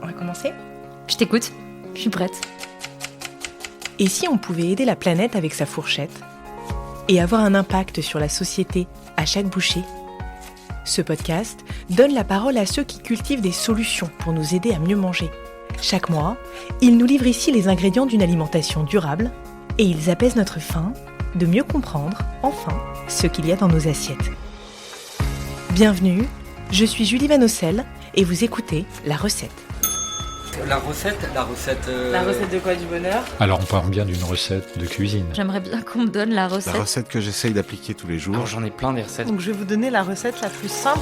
On va commencer ? Je t'écoute, je suis prête. Et si on pouvait aider la planète avec sa fourchette et avoir un impact sur la société à chaque bouchée ? Ce podcast donne la parole à ceux qui cultivent des solutions pour nous aider à mieux manger. Chaque mois, ils nous livrent ici les ingrédients d'une alimentation durable et ils apaisent notre faim de mieux comprendre, enfin, ce qu'il y a dans nos assiettes. Bienvenue, je suis Julie Vanosel et vous écoutez La Recette. La recette La recette de quoi, du bonheur ? Alors on parle bien d'une recette de cuisine. J'aimerais bien qu'on me donne la recette. La recette que j'essaye d'appliquer tous les jours. Alors j'en ai plein des recettes. Donc je vais vous donner la recette la plus simple.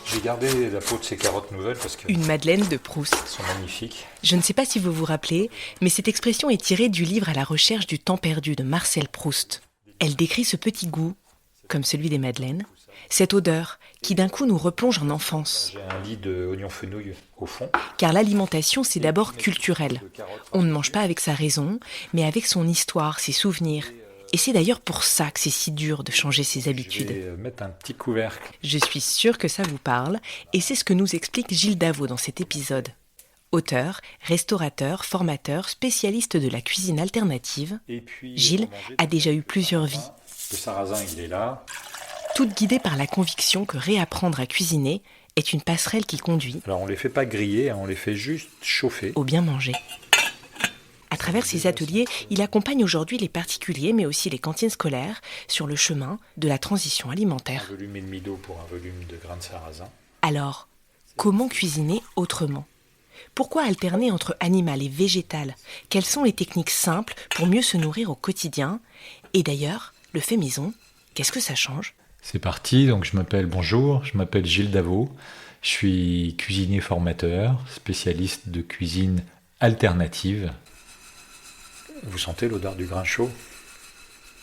J'ai gardé la peau de ces carottes nouvelles parce qu'elles Une madeleine de Proust. sont magnifiques. Je ne sais pas si vous vous rappelez, mais cette expression est tirée du livre À la recherche du temps perdu de Marcel Proust. Elle décrit ce petit goût, comme celui des madeleines, cette odeur qui d'un coup nous replonge en enfance. J'ai un lit d'oignons fenouil au fond. Car l'alimentation, c'est d'abord culturel. On ne mange pas avec sa raison, mais avec son histoire, ses souvenirs. Et c'est d'ailleurs pour ça que c'est si dur de changer ses Je habitudes. vais mettre un petit couvercle. Je suis sûre que ça vous parle, et c'est ce que nous explique Gilles Davot dans cet épisode. Auteur, restaurateur, formateur, spécialiste de la cuisine alternative, Et puis, Gilles on mangeait a déjà eu plusieurs vies, Le sarrasin, il est là. toutes guidées par la conviction que réapprendre à cuisiner est une passerelle qui conduit Alors on les fait pas griller, on les fait juste chauffer. au bien manger. À travers ses ateliers, il accompagne aujourd'hui les particuliers, mais aussi les cantines scolaires, sur le chemin de la transition Un alimentaire. volume et demi d'eau pour un volume de grains de sarrasin. Alors, comment cuisiner autrement ? Pourquoi alterner entre animal et végétal ? Quelles sont les techniques simples pour mieux se nourrir au quotidien ? Et d'ailleurs, le fait maison, qu'est-ce que ça change ? C'est parti, donc je m'appelle Gilles Davot. Je suis cuisinier formateur, spécialiste de cuisine alternative. Vous sentez l'odeur du grain chaud ?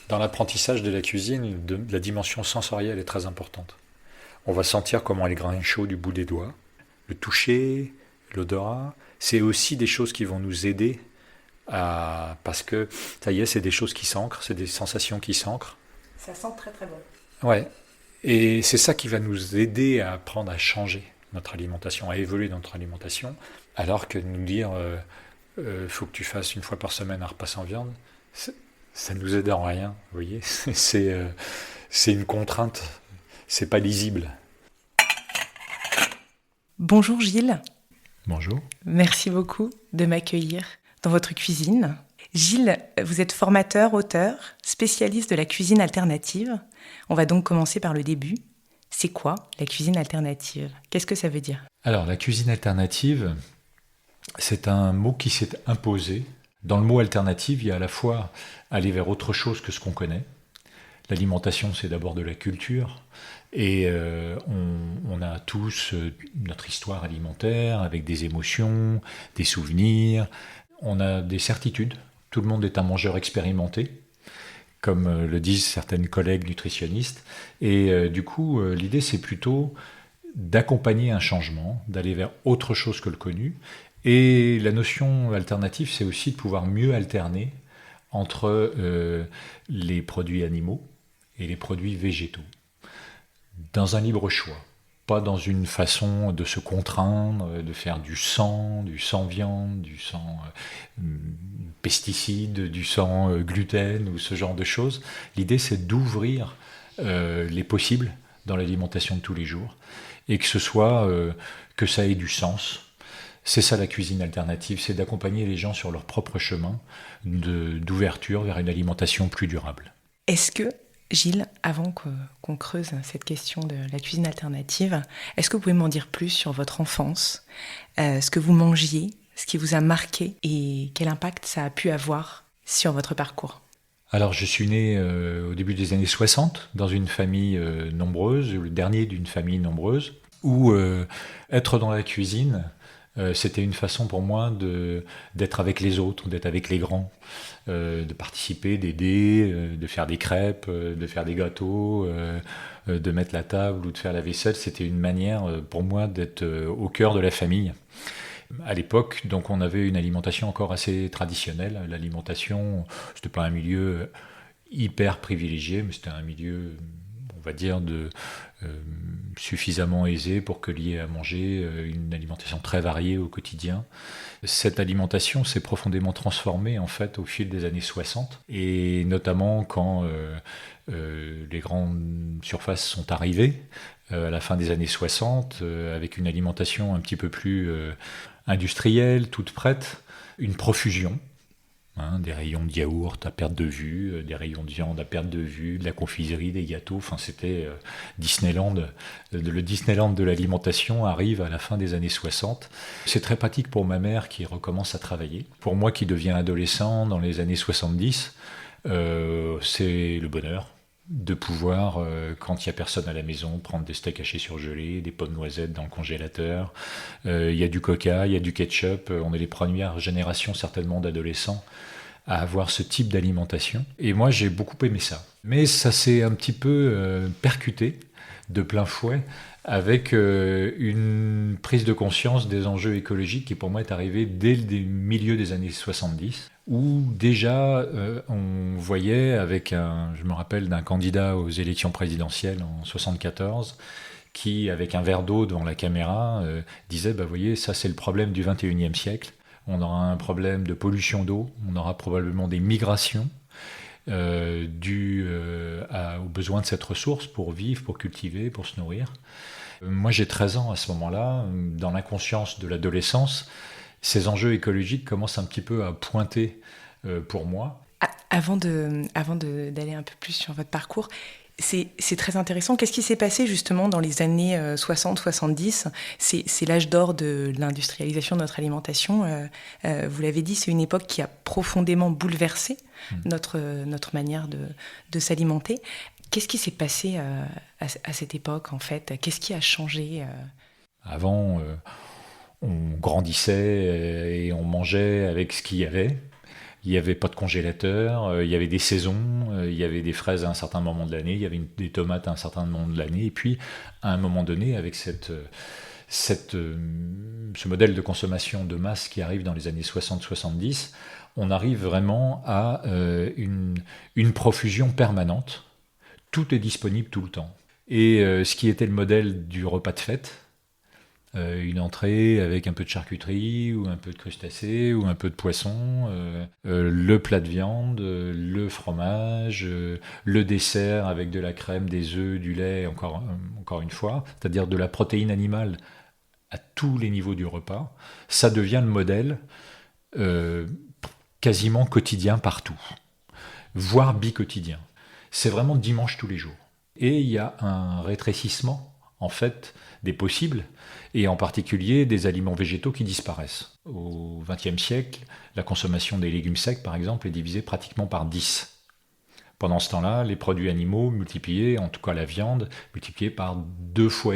Dans l'apprentissage de la cuisine, la dimension sensorielle est très importante. On va sentir comment est le grain chaud du bout des doigts. Le toucher, l'odorat, c'est aussi des choses qui vont nous aider parce que, ça y est, c'est des choses qui s'ancrent, c'est des sensations qui s'ancrent. Ça sent très très bon. Ouais. Et c'est ça qui va nous aider à apprendre à changer notre alimentation, à évoluer dans notre alimentation, alors que nous dire faut que tu fasses une fois par semaine un repas sans viande, ça nous aide en rien, vous voyez. C'est une contrainte, c'est pas lisible. Bonjour Gilles, Bonjour. merci beaucoup de m'accueillir dans votre cuisine. Gilles, vous êtes formateur, auteur, spécialiste de la cuisine alternative. On va donc commencer par le début. C'est quoi la cuisine alternative ? Qu'est-ce que ça veut dire ? Alors, la cuisine alternative, c'est un mot qui s'est imposé. Dans le mot alternative, il y a à la fois aller vers autre chose que ce qu'on connaît. L'alimentation, c'est d'abord de la culture. Et on a tous notre histoire alimentaire avec des émotions, des souvenirs. On a des certitudes. Tout le monde est un mangeur expérimenté, comme le disent certaines collègues nutritionnistes. Et du coup, l'idée, c'est plutôt d'accompagner un changement, d'aller vers autre chose que le connu. Et la notion alternative, c'est aussi de pouvoir mieux alterner entre les produits animaux et les produits végétaux, dans un libre choix. Pas dans une façon de se contraindre, de faire du sans viande, du sans pesticides, du sans gluten ou ce genre de choses. L'idée, c'est d'ouvrir les possibles dans l'alimentation de tous les jours et que ce soit que ça ait du sens. C'est ça la cuisine alternative, c'est d'accompagner les gens sur leur propre chemin d'ouverture vers une alimentation plus durable. Est-ce que, Gilles, avant qu'on creuse cette question de la cuisine alternative, est-ce que vous pouvez m'en dire plus sur votre enfance, ce que vous mangiez, ce qui vous a marqué et quel impact ça a pu avoir sur votre parcours ? Alors, je suis né au début des années 60 dans une famille nombreuse, le dernier d'une famille nombreuse, où être dans la cuisine, c'était une façon pour moi d'être avec les autres, d'être avec les grands, de participer, d'aider, de faire des crêpes, de faire des gâteaux, de mettre la table ou de faire la vaisselle. C'était une manière pour moi d'être au cœur de la famille. À l'époque, donc, on avait une alimentation encore assez traditionnelle. L'alimentation, c'était pas un milieu hyper privilégié, mais c'était un milieu, on va dire, suffisamment aisé pour que l'y ait à manger, une alimentation très variée au quotidien. Cette alimentation s'est profondément transformée en fait au fil des années 60, et notamment quand les grandes surfaces sont arrivées à la fin des années 60, avec une alimentation un petit peu plus industrielle, toute prête, une profusion. Des rayons de yaourt à perte de vue, des rayons de viande à perte de vue, de la confiserie, des gâteaux. Enfin, c'était Disneyland. Le Disneyland de l'alimentation arrive à la fin des années 60. C'est très pratique pour ma mère qui recommence à travailler. Pour moi qui deviens adolescent dans les années 70, c'est le bonheur de pouvoir, quand il n'y a personne à la maison, prendre des steaks hachés surgelés, des pommes noisettes dans le congélateur. Il y a du coca, il y a du ketchup. On est les premières générations certainement d'adolescents à avoir ce type d'alimentation. Et moi, j'ai beaucoup aimé ça. Mais ça s'est un petit peu percuté de plein fouet avec une prise de conscience des enjeux écologiques qui pour moi est arrivée dès le milieu des années 70, où déjà on voyait je me rappelle d'un candidat aux élections présidentielles en 74, qui, avec un verre d'eau devant la caméra, disait, vous voyez, ça c'est le problème du 21e siècle, on aura un problème de pollution d'eau, on aura probablement des migrations, dû aux besoins de cette ressource pour vivre, pour cultiver, pour se nourrir. Moi j'ai 13 ans à ce moment-là, dans l'inconscience de l'adolescence, ces enjeux écologiques commencent un petit peu à pointer pour moi. Avant d'aller un peu plus sur votre parcours, c'est très intéressant. Qu'est-ce qui s'est passé justement dans les années 60-70 ? C'est l'âge d'or de l'industrialisation de notre alimentation. Vous l'avez dit, c'est une époque qui a profondément bouleversé notre manière de s'alimenter. Qu'est-ce qui s'est passé à cette époque, en fait ? Qu'est-ce qui a changé Avant, on grandissait et on mangeait avec ce qu'il y avait. Il n'y avait pas de congélateur, il y avait des saisons, il y avait des fraises à un certain moment de l'année, il y avait des tomates à un certain moment de l'année. Et puis, à un moment donné, avec ce modèle de consommation de masse qui arrive dans les années 60-70, on arrive vraiment à une profusion permanente. Tout est disponible tout le temps. Et ce qui était le modèle du repas de fête, une entrée avec un peu de charcuterie ou un peu de crustacés ou un peu de poisson, le plat de viande, le fromage, le dessert avec de la crème, des œufs, du lait, encore une fois, c'est-à-dire de la protéine animale à tous les niveaux du repas, ça devient le modèle quasiment quotidien partout, voire bi-quotidien. C'est vraiment dimanche tous les jours. Et il y a un rétrécissement, en fait, des possibles, et en particulier des aliments végétaux qui disparaissent. Au XXe siècle, la consommation des légumes secs, par exemple, est divisée pratiquement par 10. Pendant ce temps-là, les produits animaux multipliés, en tout cas la viande, multipliée par 2,5 fois,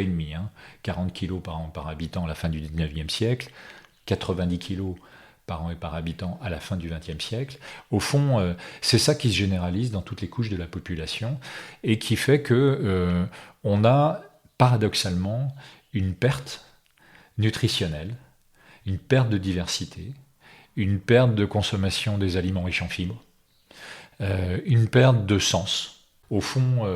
40 kg par an par habitant à la fin du XIXe siècle, 90 kg par an et par habitant à la fin du XXe siècle. Au fond, c'est ça qui se généralise dans toutes les couches de la population et qui fait que on a paradoxalement une perte nutritionnelle, une perte de diversité, une perte de consommation des aliments riches en fibres, une perte de sens. Au fond,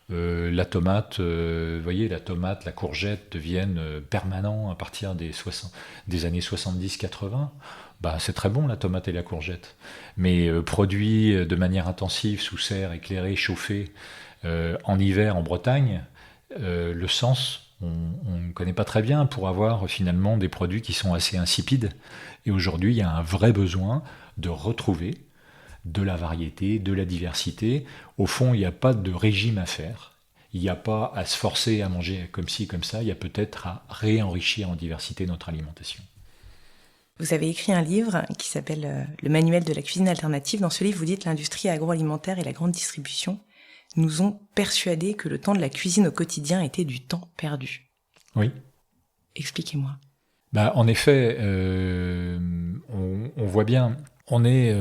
la tomate, voyez, la tomate, la courgette deviennent permanents à partir des années 70-80. C'est très bon la tomate et la courgette, mais produits de manière intensive, sous serre, éclairée, chauffée, en hiver en Bretagne, le sens, on ne connaît pas très bien pour avoir finalement des produits qui sont assez insipides. Et aujourd'hui, il y a un vrai besoin de retrouver de la variété, de la diversité. Au fond, il n'y a pas de régime à faire. Il n'y a pas à se forcer à manger comme ci, comme ça. Il y a peut-être à réenrichir en diversité notre alimentation. Vous avez écrit un livre qui s'appelle « Le manuel de la cuisine alternative ». Dans ce livre, vous dites « L'industrie agroalimentaire et la grande distribution nous ont persuadés que le temps de la cuisine au quotidien était du temps perdu ». Oui. Expliquez-moi. En effet, on voit bien, on est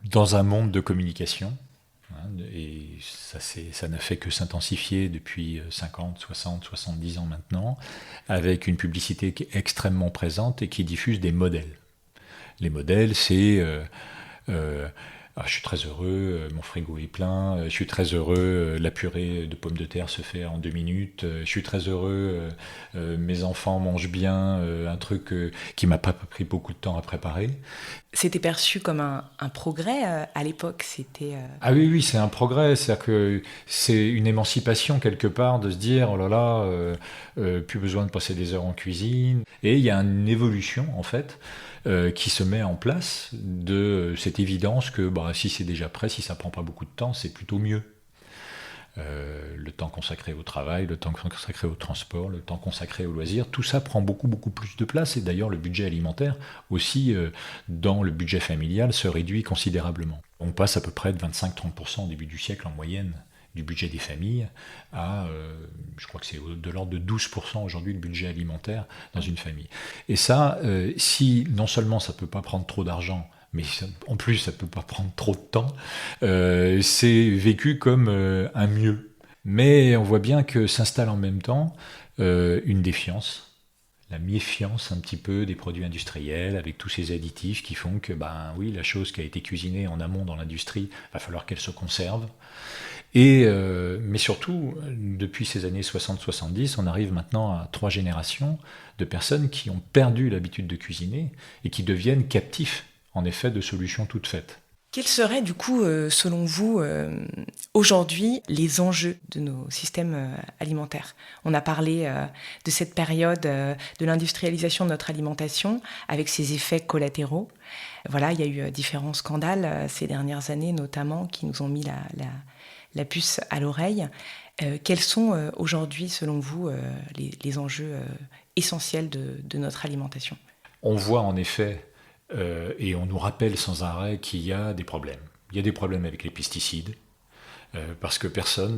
dans un monde de communication, et Ça n'a fait que s'intensifier depuis 50, 60, 70 ans maintenant, avec une publicité qui est extrêmement présente et qui diffuse des modèles. Les modèles, c'est je suis très heureux, mon frigo est plein, je suis très heureux, la purée de pommes de terre se fait en 2 minutes, je suis très heureux, mes enfants mangent bien, un truc qui m'a pas pris beaucoup de temps à préparer. C'était perçu comme un progrès à l'époque, c'était... Ah oui, c'est un progrès, c'est-à-dire que c'est une émancipation quelque part de se dire, oh là là, plus besoin de passer des heures en cuisine. Et il y a une évolution en fait qui se met en place de cette évidence que si c'est déjà prêt, si ça prend pas beaucoup de temps, c'est plutôt mieux. Le temps consacré au travail, le temps consacré au transport, le temps consacré aux loisirs, tout ça prend beaucoup plus de place et d'ailleurs le budget alimentaire aussi dans le budget familial se réduit considérablement. On passe à peu près de 25-30% au début du siècle en moyenne du budget des familles à, je crois que c'est de l'ordre de 12% aujourd'hui le budget alimentaire dans une famille. Et ça, si non seulement ça ne peut pas prendre trop d'argent, mais en plus ça ne peut pas prendre trop de temps, c'est vécu comme un mieux. Mais on voit bien que s'installe en même temps une défiance, la méfiance un petit peu des produits industriels avec tous ces additifs qui font que oui, la chose qui a été cuisinée en amont dans l'industrie, va falloir qu'elle se conserve. Et, mais surtout, depuis ces années 60-70, on arrive maintenant à 3 générations de personnes qui ont perdu l'habitude de cuisiner et qui deviennent captifs, en effet, de solutions toutes faites. Quels seraient, du coup, selon vous, aujourd'hui, les enjeux de nos systèmes alimentaires ? On a parlé de cette période de l'industrialisation de notre alimentation, avec ses effets collatéraux. Voilà, il y a eu différents scandales ces dernières années, notamment, qui nous ont mis la puce à l'oreille. Quels sont aujourd'hui, selon vous, les enjeux essentiels de notre alimentation ? On voit en effet, et on nous rappelle sans arrêt qu'il y a des problèmes. Il y a des problèmes avec les pesticides, parce que personne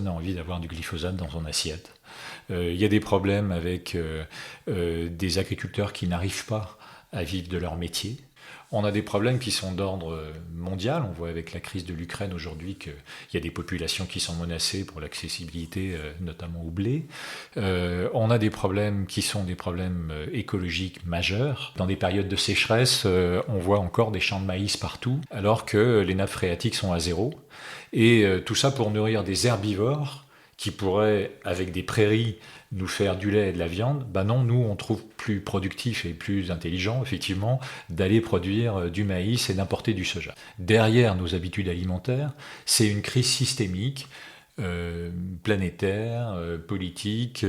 n'a envie d'avoir du glyphosate dans son assiette. Il y a des problèmes avec des agriculteurs qui n'arrivent pas à vivre de leur métier. On a des problèmes qui sont d'ordre mondial. On voit avec la crise de l'Ukraine aujourd'hui qu'il y a des populations qui sont menacées pour l'accessibilité, notamment au blé. On a des problèmes qui sont des problèmes écologiques majeurs. Dans des périodes de sécheresse, on voit encore des champs de maïs partout, alors que les nappes phréatiques sont à zéro. Et tout ça pour nourrir des herbivores qui pourraient, avec des prairies, nous faire du lait et de la viande. Non, nous, on trouve plus productif et plus intelligent, effectivement, d'aller produire du maïs et d'importer du soja. Derrière nos habitudes alimentaires, c'est une crise systémique, planétaire, politique,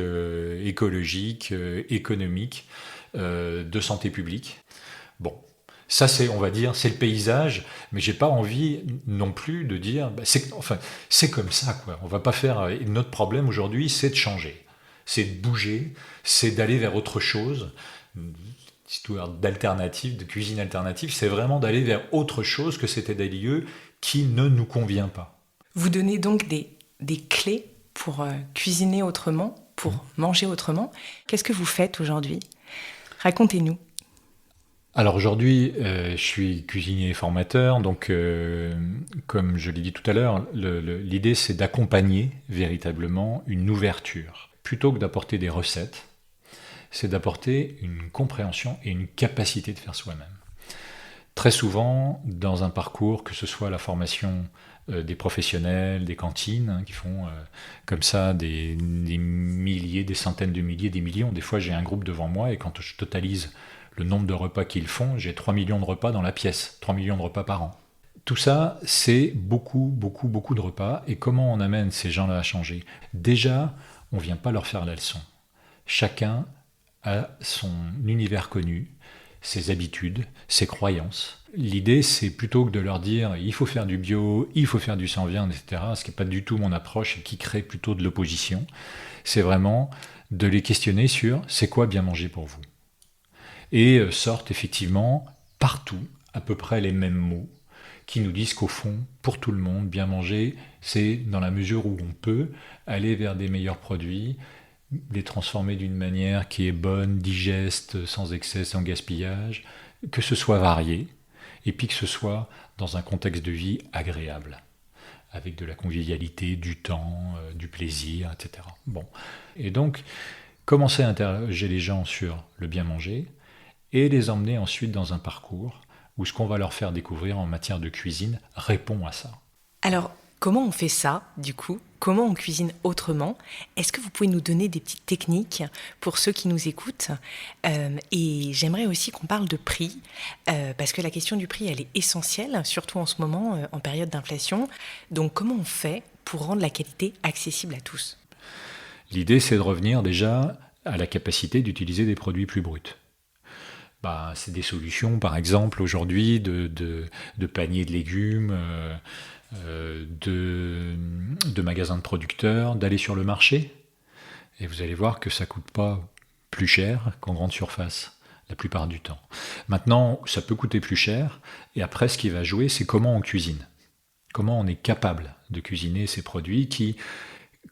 écologique, économique, de santé publique. Bon. Ça, on va dire, c'est le paysage, mais j'ai pas envie non plus de dire, c'est comme ça, quoi. On va pas faire. Notre problème aujourd'hui, c'est de changer, c'est de bouger, c'est d'aller vers autre chose. Histoire d'alternative, de cuisine alternative, c'est vraiment d'aller vers autre chose que cet état des lieux qui ne nous convient pas. Vous donnez donc des clés pour cuisiner autrement, pour manger autrement. Qu'est-ce que vous faites aujourd'hui ? Racontez-nous. Alors aujourd'hui, je suis cuisinier et formateur, donc comme je l'ai dit tout à l'heure, l'idée c'est d'accompagner véritablement une ouverture. Plutôt que d'apporter des recettes, c'est d'apporter une compréhension et une capacité de faire soi-même. Très souvent, dans un parcours, que ce soit la formation des professionnels, des cantines, qui font comme ça des milliers, des centaines de milliers, des millions. Des fois, j'ai un groupe devant moi et quand je totalise le nombre de repas qu'ils font, j'ai 3 millions de repas dans la pièce, 3 millions de repas par an. Tout ça, c'est beaucoup de repas. Et comment on amène ces gens-là à changer ? Déjà, on ne vient pas leur faire la leçon. Chacun a son univers connu, ses habitudes, ses croyances. L'idée, c'est plutôt que de leur dire « il faut faire du bio, il faut faire du sans viande, etc. », ce qui n'est pas du tout mon approche et qui crée plutôt de l'opposition. C'est vraiment de les questionner sur « c'est quoi bien manger pour vous ?» Et sortent effectivement partout à peu près les mêmes mots qui nous disent qu'au fond, pour tout le monde, bien manger, c'est dans la mesure où on peut aller vers des meilleurs produits, les transformer d'une manière qui est bonne, digeste, sans excès, sans gaspillage, que ce soit varié, et puis que ce soit dans un contexte de vie agréable. avec de la convivialité, du temps, du plaisir, etc. Bon. Et donc, commencer à interroger les gens sur le bien manger et les emmener ensuite dans un parcours où ce qu'on va leur faire découvrir en matière de cuisine répond à ça. Alors, comment on fait ça, du coup? Comment on cuisine autrement? Est-ce que vous pouvez nous donner des petites techniques pour ceux qui nous écoutent? Et j'aimerais aussi qu'on parle de prix, parce que la question du prix, elle est essentielle, surtout en ce moment, en période d'inflation. Donc, comment on fait pour rendre la qualité accessible à tous? L'idée, c'est de revenir déjà à la capacité d'utiliser des produits plus bruts. C'est des solutions, par exemple, aujourd'hui, de paniers de légumes, de magasins de producteurs, d'aller sur le marché. Et vous allez voir que ça ne coûte pas plus cher qu'en grande surface, la plupart du temps. Maintenant, ça peut coûter plus cher. Et après, ce qui va jouer, c'est comment on cuisine. Comment on est capable de cuisiner ces produits qui,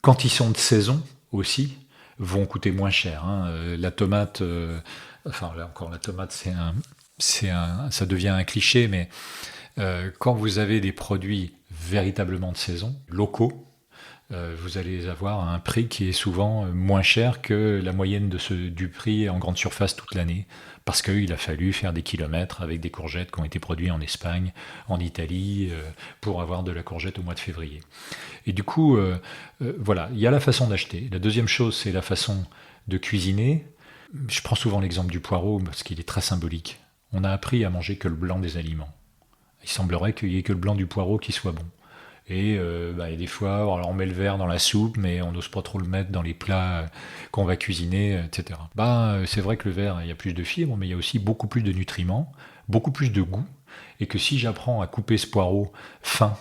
quand ils sont de saison aussi, vont coûter moins cher. La tomate... là encore, la tomate, ça devient un cliché, mais quand vous avez des produits véritablement de saison, locaux, vous allez avoir un prix qui est souvent moins cher que la moyenne du prix en grande surface toute l'année, parce qu'il a fallu faire des kilomètres avec des courgettes qui ont été produites en Espagne, en Italie, pour avoir de la courgette au mois de février. Et du coup, voilà, il y a la façon d'acheter. La deuxième chose, c'est la façon de cuisiner. Je prends souvent l'exemple du poireau parce qu'il est très symbolique. On a appris à manger que le blanc des aliments. Il semblerait qu'il n'y ait que le blanc du poireau qui soit bon. Et des fois, alors on met le vert dans la soupe, mais on n'ose pas trop le mettre dans les plats qu'on va cuisiner, etc. C'est vrai que le vert, il y a plus de fibres, mais il y a aussi beaucoup plus de nutriments, beaucoup plus de goût. Et que si j'apprends à couper ce poireau fin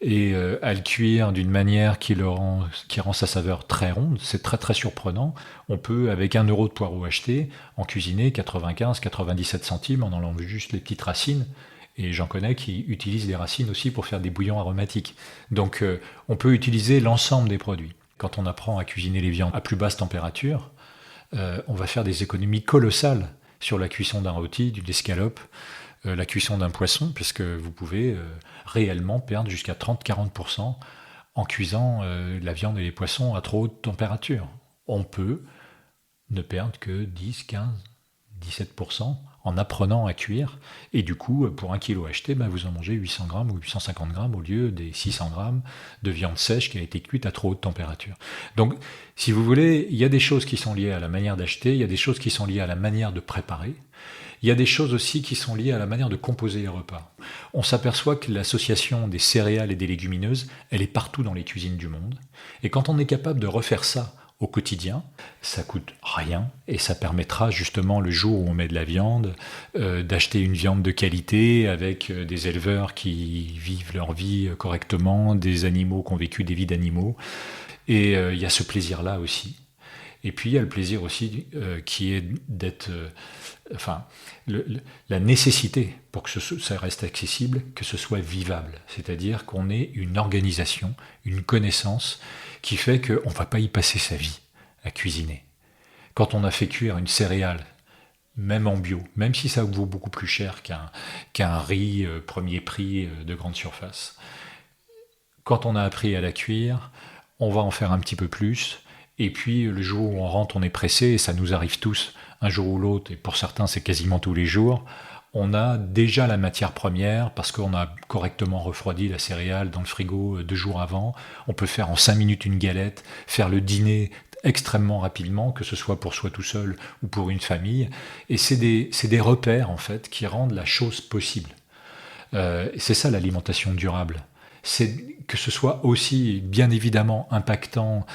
et à le cuire d'une manière qui rend sa saveur très ronde, c'est très très surprenant. On peut, avec 1 euro de poireau acheté, en cuisiner 95-97 centimes en enlevant juste les petites racines. Et j'en connais qui utilisent les racines aussi pour faire des bouillons aromatiques. Donc on peut utiliser l'ensemble des produits. Quand on apprend à cuisiner les viandes à plus basse température, on va faire des économies colossales sur la cuisson d'un rôti, d'une escalope, la cuisson d'un poisson, puisque vous pouvez réellement perdre jusqu'à 30-40% en cuisant la viande et les poissons à trop haute température. On peut ne perdre que 10, 15, 17% en apprenant à cuire, et du coup, pour 1 kilo acheté, vous en mangez 800 grammes ou 850 grammes au lieu des 600 grammes de viande sèche qui a été cuite à trop haute température. Donc, si vous voulez, il y a des choses qui sont liées à la manière d'acheter, il y a des choses qui sont liées à la manière de préparer, il y a des choses aussi qui sont liées à la manière de composer les repas. On s'aperçoit que l'association des céréales et des légumineuses, elle est partout dans les cuisines du monde, et quand on est capable de refaire ça au quotidien, ça coûte rien et ça permettra justement le jour où on met de la viande, d'acheter une viande de qualité avec des éleveurs qui vivent leur vie correctement, des animaux qui ont vécu des vies d'animaux. Et il y a ce plaisir-là aussi. Et puis il y a le plaisir aussi qui est d'être... la nécessité pour que ça reste accessible, que ce soit vivable. C'est-à-dire qu'on ait une organisation, une connaissance qui fait qu'on ne va pas y passer sa vie à cuisiner. Quand on a fait cuire une céréale, même en bio, même si ça vaut beaucoup plus cher qu'un riz premier prix de grande surface, quand on a appris à la cuire, on va en faire un petit peu plus, et puis le jour où on rentre, on est pressé, et ça nous arrive tous, un jour ou l'autre, et pour certains c'est quasiment tous les jours, on a déjà la matière première parce qu'on a correctement refroidi la céréale dans le frigo 2 jours avant. On peut faire en 5 minutes une galette, faire le dîner extrêmement rapidement, que ce soit pour soi tout seul ou pour une famille. Et c'est des repères en fait qui rendent la chose possible. C'est ça l'alimentation durable. C'est que ce soit aussi bien évidemment impactant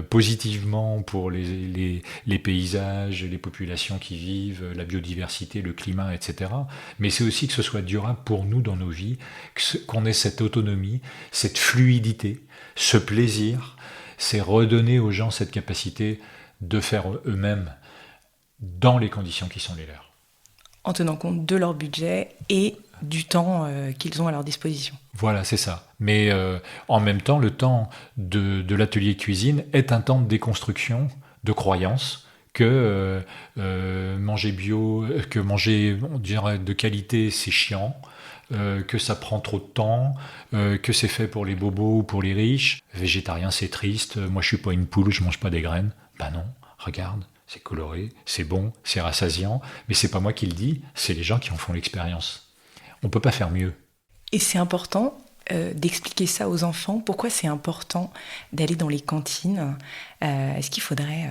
positivement pour les paysages, les populations qui vivent, la biodiversité, le climat, etc. Mais c'est aussi que ce soit durable pour nous dans nos vies, qu'on ait cette autonomie, cette fluidité, ce plaisir. C'est redonner aux gens cette capacité de faire eux-mêmes dans les conditions qui sont les leurs. En tenant compte de leur budget et du temps qu'ils ont à leur disposition. Voilà, c'est ça. Mais en même temps, le temps de l'atelier cuisine est un temps de déconstruction, de croyances, que manger bio, que manger, on dirait, de qualité, c'est chiant, que ça prend trop de temps, que c'est fait pour les bobos ou pour les riches. Végétarien, c'est triste. Moi, je suis pas une poule, je mange pas des graines. Ben non, regarde, c'est coloré, c'est bon, c'est rassasiant. Mais c'est pas moi qui le dis, c'est les gens qui en font l'expérience. On peut pas faire mieux. Et c'est important d'expliquer ça aux enfants. Pourquoi c'est important d'aller dans les cantines? Est-ce qu'il faudrait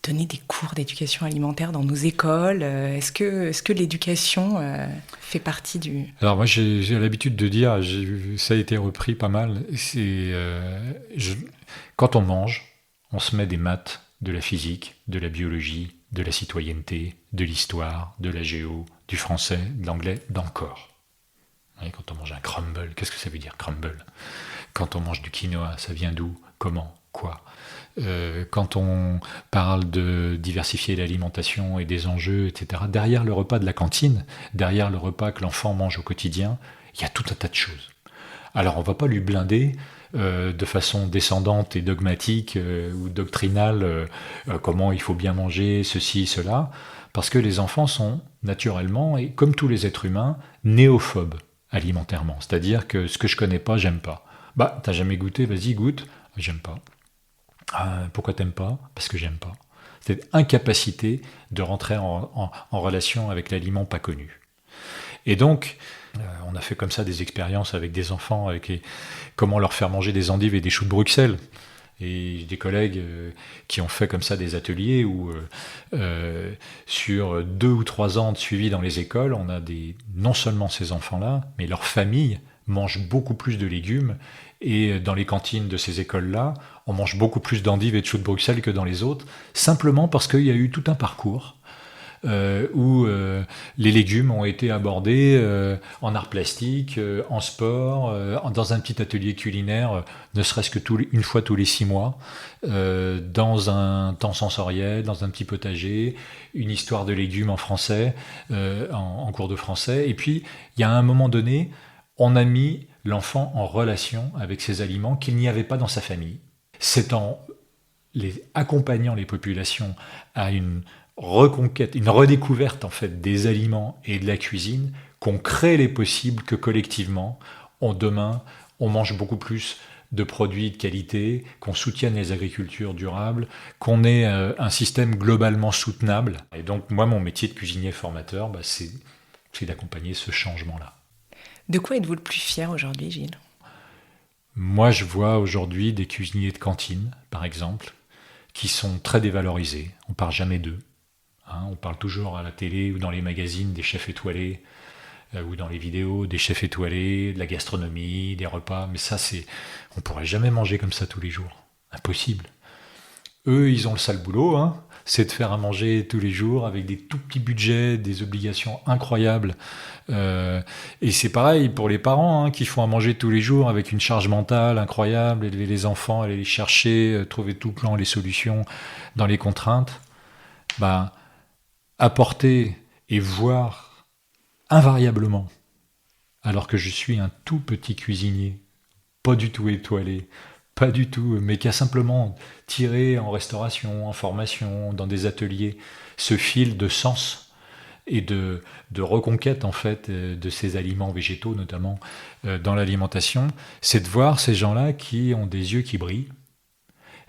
donner des cours d'éducation alimentaire dans nos écoles? Est-ce que l'éducation fait partie du... Alors moi j'ai l'habitude de dire, ça a été repris pas mal, quand on mange, on se met des maths, de la physique, de la biologie, de la citoyenneté, de l'histoire, de la géo, du français, de l'anglais, dans le corps. Oui, quand on mange un crumble, qu'est-ce que ça veut dire crumble? Quand on mange du quinoa, ça vient d'où? Comment? Quoi? Quand on parle de diversifier l'alimentation et des enjeux, etc., derrière le repas de la cantine, derrière le repas que l'enfant mange au quotidien, il y a tout un tas de choses. Alors on ne va pas lui blinder de façon descendante et dogmatique ou doctrinale comment il faut bien manger, ceci, cela, parce que les enfants sont naturellement, et comme tous les êtres humains, néophobes alimentairement. C'est-à-dire que ce que je connais pas, j'aime pas. Bah, t'as jamais goûté, vas-y, goûte. J'aime pas. Pourquoi t'aimes pas? Parce que j'aime pas. C'est incapacité de rentrer en relation avec l'aliment pas connu. Et donc, on a fait comme ça des expériences avec des enfants, comment leur faire manger des endives et des choux de Bruxelles. Et j'ai des collègues qui ont fait comme ça des ateliers où sur 2 ou 3 ans de suivi dans les écoles, on a non seulement ces enfants-là, mais leurs familles mangent beaucoup plus de légumes. Et dans les cantines de ces écoles-là, on mange beaucoup plus d'endives et de choux de Bruxelles que dans les autres, simplement parce qu'il y a eu tout un parcours où les légumes ont été abordés en art plastique, en sport, dans un petit atelier culinaire, ne serait-ce que une fois tous les 6 mois, dans un temps sensoriel, dans un petit potager, une histoire de légumes en français, en cours de français. Et puis, il y a un moment donné, on a mis l'enfant en relation avec ces aliments qu'il n'y avait pas dans sa famille. C'est en accompagnant les populations à une reconquête, une redécouverte en fait des aliments et de la cuisine qu'on crée les possibles que collectivement, demain, on mange beaucoup plus de produits de qualité, qu'on soutienne les agricultures durables, qu'on ait un système globalement soutenable. Et donc moi, mon métier de cuisinier formateur, c'est d'accompagner ce changement-là. De quoi êtes-vous le plus fier aujourd'hui, Gilles? Moi, je vois aujourd'hui des cuisiniers de cantine, par exemple, qui sont très dévalorisés. On ne parle jamais d'eux. On parle toujours à la télé ou dans les magazines des chefs étoilés, ou dans les vidéos des chefs étoilés, de la gastronomie, des repas. Mais ça, on ne pourrait jamais manger comme ça tous les jours. Impossible. Eux, ils ont le sale boulot, c'est de faire à manger tous les jours avec des tout petits budgets, des obligations incroyables. Et c'est pareil pour les parents qui font à manger tous les jours avec une charge mentale incroyable, élever les enfants, aller les chercher, trouver tout le temps les solutions dans les contraintes. Apporter et voir invariablement, alors que je suis un tout petit cuisinier, pas du tout étoilé, pas du tout, mais qui a simplement tiré en restauration, en formation, dans des ateliers, ce fil de sens et de reconquête en fait de ces aliments végétaux, notamment dans l'alimentation, c'est de voir ces gens-là qui ont des yeux qui brillent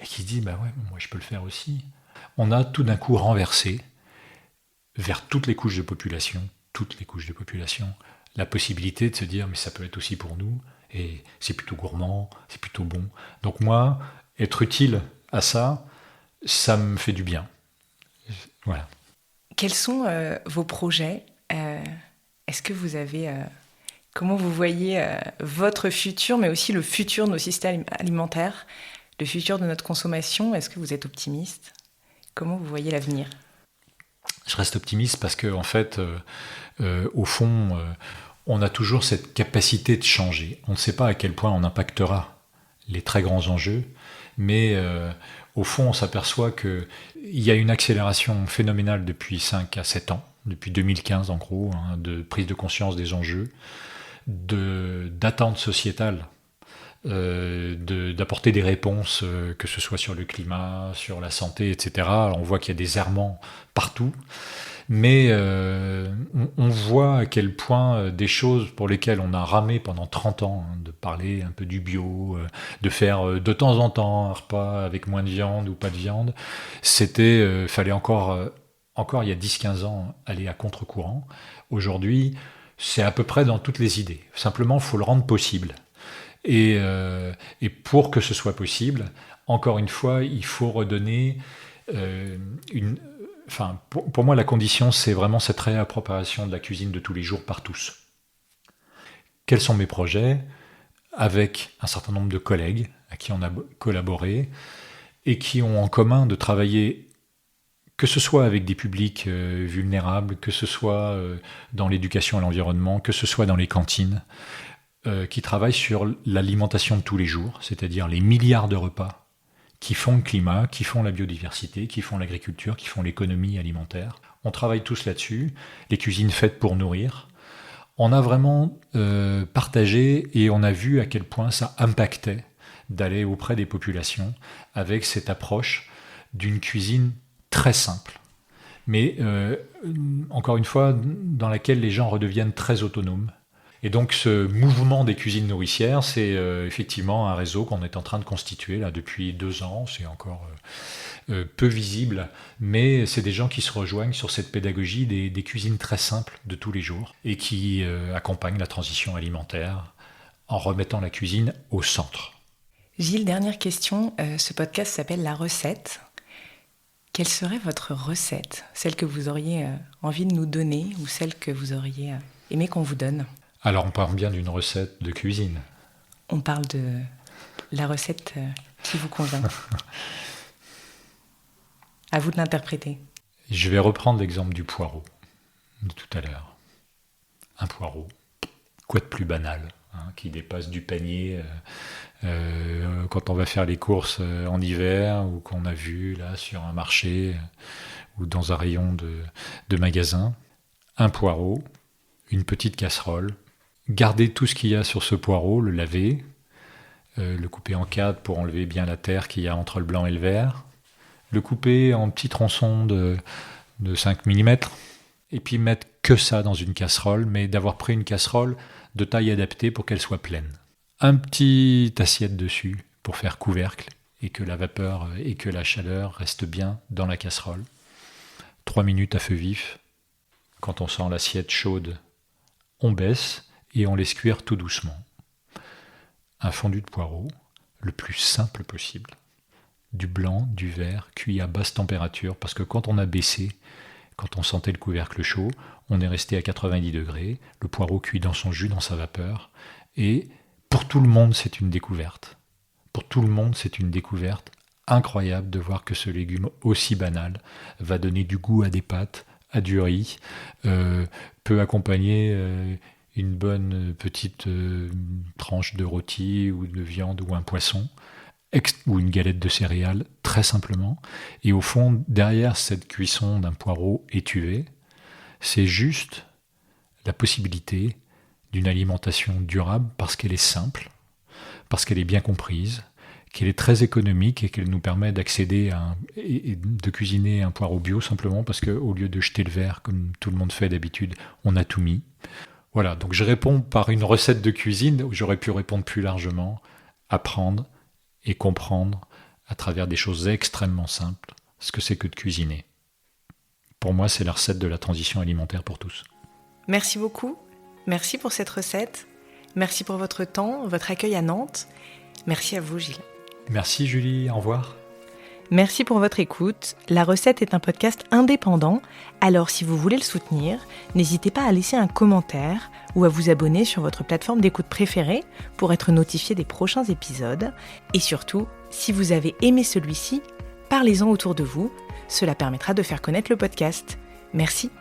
et qui se disent moi je peux le faire aussi. On a tout d'un coup renversé vers toutes les couches de population, la possibilité de se dire mais ça peut être aussi pour nous. Et c'est plutôt gourmand, c'est plutôt bon. Donc moi, être utile à ça, ça me fait du bien. Voilà. Quels sont vos projets? Est-ce que vous avez... comment vous voyez votre futur, mais aussi le futur de nos systèmes alimentaires, le futur de notre consommation? Est-ce que vous êtes optimiste? Comment vous voyez l'avenir? Je reste optimiste parce que, en fait, au fond... on a toujours cette capacité de changer. On ne sait pas à quel point on impactera les très grands enjeux, mais au fond, on s'aperçoit qu'il y a une accélération phénoménale depuis 5 à 7 ans, depuis 2015 en gros, de prise de conscience des enjeux, d'attente sociétale, d'apporter des réponses, que ce soit sur le climat, sur la santé, etc. Alors, on voit qu'il y a des errements partout. mais on voit à quel point des choses pour lesquelles on a ramé pendant 30 ans, de parler un peu du bio, de faire de temps en temps un repas avec moins de viande ou pas de viande, fallait encore il y a 10-15 ans aller à contre-courant. Aujourd'hui, c'est à peu près dans toutes les idées. Simplement, il faut le rendre possible. Et pour que ce soit possible, encore une fois, il faut redonner pour moi, la condition, c'est vraiment cette réappropriation de la cuisine de tous les jours par tous. Quels sont mes projets avec un certain nombre de collègues à qui on a collaboré et qui ont en commun de travailler, que ce soit avec des publics vulnérables, que ce soit dans l'éducation à l'environnement, que ce soit dans les cantines, qui travaillent sur l'alimentation de tous les jours, c'est-à-dire les milliards de repas qui font le climat, qui font la biodiversité, qui font l'agriculture, qui font l'économie alimentaire. On travaille tous là-dessus, les cuisines faites pour nourrir. On a vraiment partagé et on a vu à quel point ça impactait d'aller auprès des populations avec cette approche d'une cuisine très simple, mais encore une fois, dans laquelle les gens redeviennent très autonomes. Et donc ce mouvement des cuisines nourricières, c'est effectivement un réseau qu'on est en train de constituer là, depuis 2 ans. C'est encore peu visible, mais c'est des gens qui se rejoignent sur cette pédagogie des cuisines très simples de tous les jours et qui accompagnent la transition alimentaire en remettant la cuisine au centre. Gilles, dernière question. Ce podcast s'appelle La Recette. Quelle serait votre recette? Celle que vous auriez envie de nous donner ou celle que vous auriez aimé qu'on vous donne? Alors, on parle bien d'une recette de cuisine. On parle de la recette qui vous convient. À vous de l'interpréter. Je vais reprendre l'exemple du poireau de tout à l'heure. Un poireau, quoi de plus banal, qui dépasse du panier quand on va faire les courses en hiver ou qu'on a vu là sur un marché ou dans un rayon de magasin. Un poireau, une petite casserole. Garder tout ce qu'il y a sur ce poireau, le laver, le couper en 4 pour enlever bien la terre qu'il y a entre le blanc et le vert, le couper en petits tronçons de 5 mm, et puis mettre que ça dans une casserole, mais d'avoir pris une casserole de taille adaptée pour qu'elle soit pleine. Un petit assiette dessus pour faire couvercle, et que la vapeur et que la chaleur restent bien dans la casserole. 3 minutes à feu vif. Quand on sent l'assiette chaude, on baisse, et on laisse cuire tout doucement. Un fondu de poireau, le plus simple possible. Du blanc, du vert, cuit à basse température, parce que quand on a baissé, quand on sentait le couvercle chaud, on est resté à 90 degrés, le poireau cuit dans son jus, dans sa vapeur, et pour tout le monde, c'est une découverte. Pour tout le monde, c'est une découverte incroyable de voir que ce légume aussi banal va donner du goût à des pâtes, à du riz, peut accompagner une bonne petite tranche de rôti ou de viande ou un poisson, ou une galette de céréales, très simplement. Et au fond, derrière cette cuisson d'un poireau étuvé, c'est juste la possibilité d'une alimentation durable parce qu'elle est simple, parce qu'elle est bien comprise, qu'elle est très économique et qu'elle nous permet d'accéder et de cuisiner un poireau bio simplement parce qu'au lieu de jeter le verre comme tout le monde fait d'habitude, on a tout mis. Voilà, donc je réponds par une recette de cuisine où j'aurais pu répondre plus largement, apprendre et comprendre à travers des choses extrêmement simples ce que c'est que de cuisiner. Pour moi, c'est la recette de la transition alimentaire pour tous. Merci beaucoup. Merci pour cette recette. Merci pour votre temps, votre accueil à Nantes. Merci à vous, Gilles. Merci Julie, au revoir. Merci pour votre écoute. La Recette est un podcast indépendant, alors si vous voulez le soutenir, n'hésitez pas à laisser un commentaire ou à vous abonner sur votre plateforme d'écoute préférée pour être notifié des prochains épisodes. Et surtout, si vous avez aimé celui-ci, parlez-en autour de vous, cela permettra de faire connaître le podcast. Merci.